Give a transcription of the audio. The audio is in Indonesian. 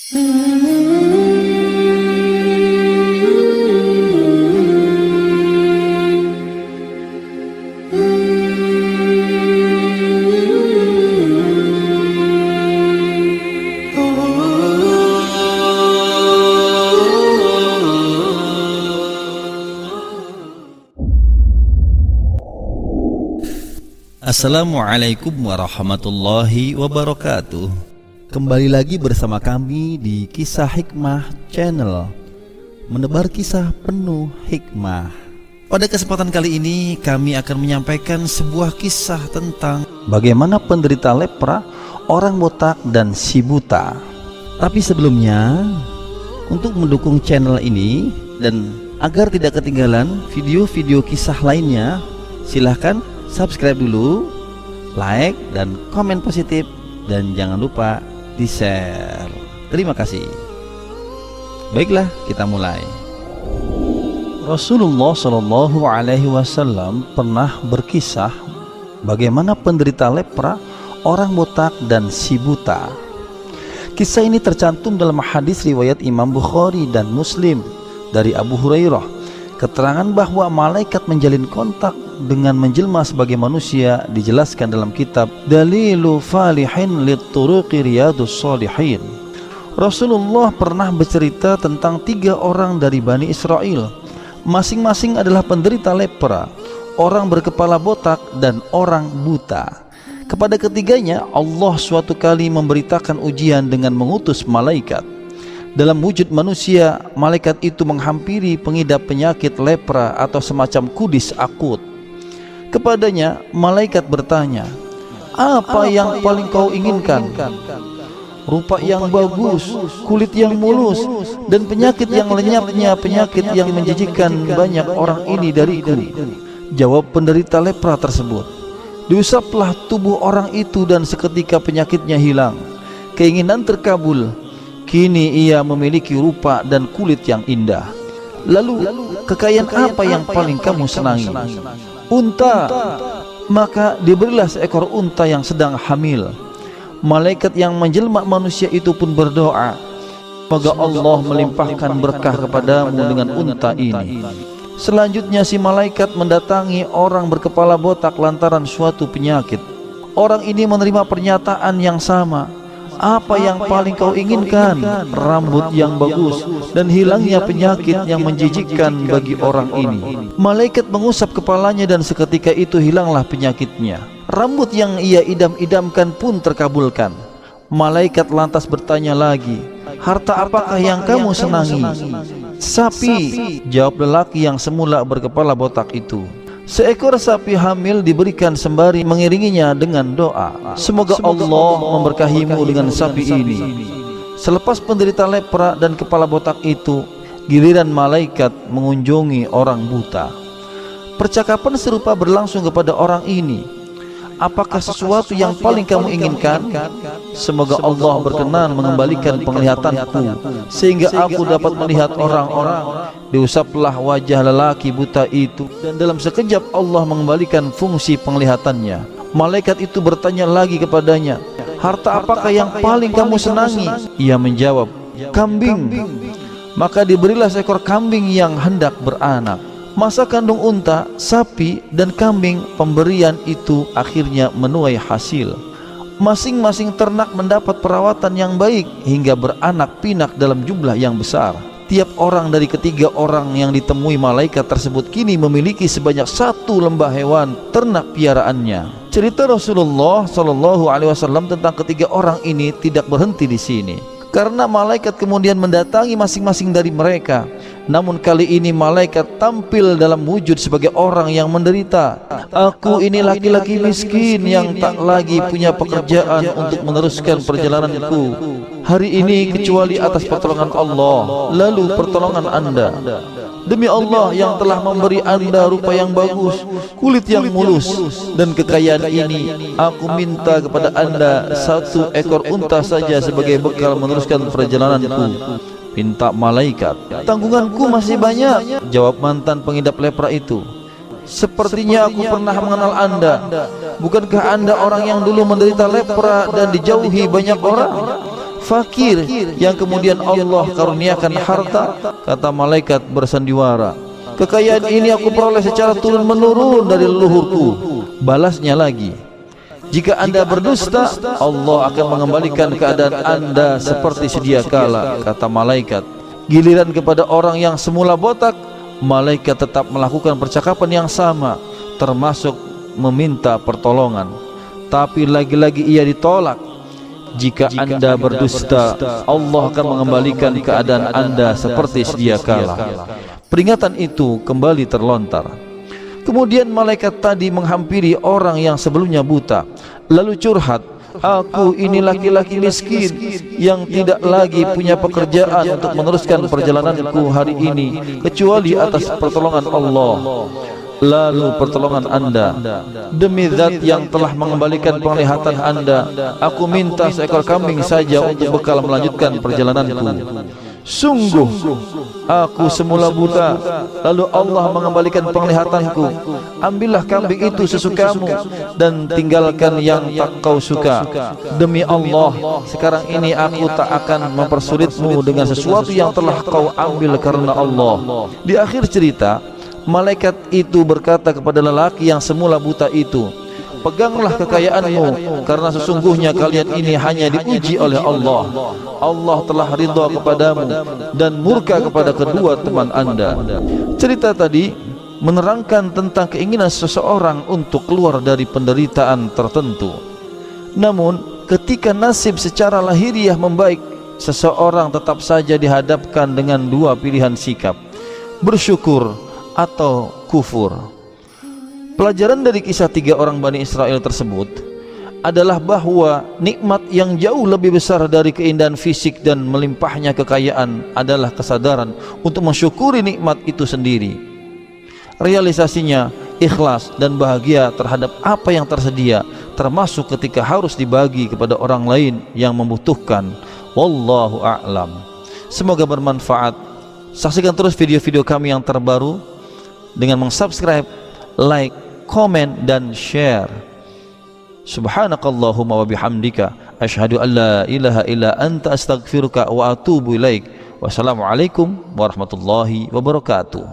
Assalamualaikum warahmatullahi wabarakatuh. Kembali lagi bersama kami di Kisah Hikmah Channel, menebar kisah penuh hikmah. Pada kesempatan kali ini kami akan menyampaikan sebuah kisah tentang bagaimana penderita lepra, orang botak, dan si buta. Tapi sebelumnya, untuk mendukung channel ini dan agar tidak ketinggalan video-video kisah lainnya, silahkan subscribe dulu, like dan komen positif, dan jangan lupa di share. Terima kasih. Baiklah, kita mulai. Rasulullah Shallallahu Alaihi Wasallam pernah berkisah bagaimana penderita lepra, orang botak, dan si buta. Kisah ini tercantum dalam hadis riwayat Imam Bukhari dan Muslim dari Abu Hurairah. Keterangan bahwa malaikat menjalin kontak dengan menjelma sebagai manusia dijelaskan dalam kitab Dalilu Falihin Litturuqi Riyadus Shalihin. Rasulullah pernah bercerita tentang 3 orang dari Bani Israel. Masing-masing adalah penderita lepra, orang berkepala botak, dan orang buta. Kepada ketiganya Allah suatu kali memberitakan ujian dengan mengutus malaikat. Dalam wujud manusia, malaikat itu menghampiri pengidap penyakit lepra atau semacam kudis akut. Kepadanya malaikat bertanya, "Apa yang paling kau inginkan?" "Rupa yang bagus, kulit yang mulus, dan penyakit yang lenyapnya penyakit yang menjijikkan banyak orang ini dariku," jawab penderita lepra tersebut. Diusaplah tubuh orang itu dan seketika penyakitnya hilang. Keinginan terkabul. Kini ia memiliki rupa dan kulit yang indah. Lalu, kekayaan apa yang paling kamu senangi? "Unta." Maka diberilah seekor unta yang sedang hamil. Malaikat yang menjelma manusia itu pun berdoa, "Semoga Allah melimpahkan berkah kepadamu dengan unta ini." Selanjutnya si malaikat mendatangi orang berkepala botak lantaran suatu penyakit. Orang ini menerima pernyataan yang sama. "Apa yang paling kau inginkan?" "Rambut yang bagus dan hilangnya penyakit yang menjijikkan bagi orang ini." Malaikat mengusap kepalanya dan seketika itu hilanglah penyakitnya. Rambut yang ia idam-idamkan pun terkabulkan. Malaikat lantas bertanya lagi, "Harta apakah yang kamu senangi?" "Sapi," jawab lelaki yang semula berkepala botak itu. Seekor sapi hamil diberikan sembari mengiringinya dengan doa, "Semoga Allah memberkahimu dengan sapi ini." Selepas penderita lepra dan kepala botak itu, giliran malaikat mengunjungi orang buta. Percakapan serupa berlangsung kepada orang ini. "Apakah sesuatu yang paling kamu inginkan?" "Semoga Allah berkenan mengembalikan penglihatanku sehingga aku dapat melihat orang-orang." Diusaplah wajah lelaki buta itu dan dalam sekejap Allah mengembalikan fungsi penglihatannya. Malaikat itu bertanya lagi kepadanya, "Harta apakah yang paling kamu senangi?" Ia menjawab, "Kambing." Maka diberilah seekor kambing yang hendak beranak. Masa kandung unta, sapi, dan kambing, pemberian itu akhirnya menuai hasil. Masing-masing ternak mendapat perawatan yang baik hingga beranak pinak dalam jumlah yang besar. Tiap orang dari ketiga orang yang ditemui malaikat tersebut kini memiliki sebanyak 1 lembah hewan ternak piaraannya. Cerita Rasulullah Shallallahu Alaihi Wasallam tentang ketiga orang ini tidak berhenti di sini, karena malaikat kemudian mendatangi masing-masing dari mereka. Namun kali ini malaikat tampil dalam wujud sebagai orang yang menderita. "Aku ini laki-laki miskin yang tak lagi punya pekerjaan untuk meneruskan perjalananku hari ini kecuali atas pertolongan Allah, lalu pertolongan Anda. Demi Allah yang telah memberi Anda rupa yang bagus, kulit yang mulus, dan kekayaan ini, aku minta kepada Anda 1 ekor unta saja sebagai bekal meneruskan perjalananku." Pinta malaikat. "Tanggunganku masih banyak," jawab mantan pengidap lepra itu. "Sepertinya aku pernah mengenal Anda. Bukankah Anda orang yang dulu menderita lepra dan dijauhi banyak orang?" fakir yang kemudian Allah karuniakan harta, kata malaikat bersandiwara, kekayaan ini aku peroleh secara turun-menurun dari leluhurku. Balasnya lagi, jika anda berdusta, Allah akan mengembalikan keadaan anda seperti sedia kala, kata malaikat. Giliran kepada orang yang semula botak, malaikat tetap melakukan percakapan yang sama, termasuk meminta pertolongan. Tapi lagi-lagi ia ditolak. Jika anda berdusta, Allah akan mengembalikan keadaan anda seperti sedia kala. Peringatan itu kembali terlontar. Kemudian malaikat tadi menghampiri orang yang sebelumnya buta, lalu curhat, aku ini laki-laki miskin yang tidak lagi punya pekerjaan untuk meneruskan perjalananku hari ini kecuali atas pertolongan Allah. Lalu pertolongan anda, demi zat yang telah mengembalikan penglihatan anda, aku minta seekor kambing saja untuk bekal melanjutkan perjalananku. Sungguh aku semula buta, lalu Allah mengembalikan penglihatanku. Ambillah kambing itu sesukamu dan tinggalkan yang tak kau suka. Demi Allah, sekarang ini aku tak akan mempersulitmu dengan sesuatu yang telah kau ambil karena Allah. Di akhir cerita, malaikat itu berkata kepada lelaki yang semula buta itu, peganglah kekayaanmu, karena sesungguhnya kalian ini hanya diuji oleh Allah. Allah telah ridha kepadamu dan murka kepada kedua teman anda. Cerita tadi menerangkan tentang keinginan seseorang untuk keluar dari penderitaan tertentu. Namun ketika nasib secara lahiriah membaik, seseorang tetap saja dihadapkan dengan dua pilihan sikap, bersyukur atau kufur. Pelajaran dari kisah 3 orang Bani Israel tersebut adalah bahwa nikmat yang jauh lebih besar dari keindahan fisik dan melimpahnya kekayaan adalah kesadaran untuk mensyukuri nikmat itu sendiri. Realisasinya ikhlas dan bahagia terhadap apa yang tersedia, termasuk ketika harus dibagi kepada orang lain yang membutuhkan. Wallahu a'lam. Semoga bermanfaat. Saksikan terus video-video kami yang terbaru dengan mensubscribe, like, komen, dan share. Subhanakallahumma wa bihamdika asyhadu an la ilaha illa anta astaghfiruka wa atubu ilaik. Wassalamualaikum warahmatullahi wabarakatuh.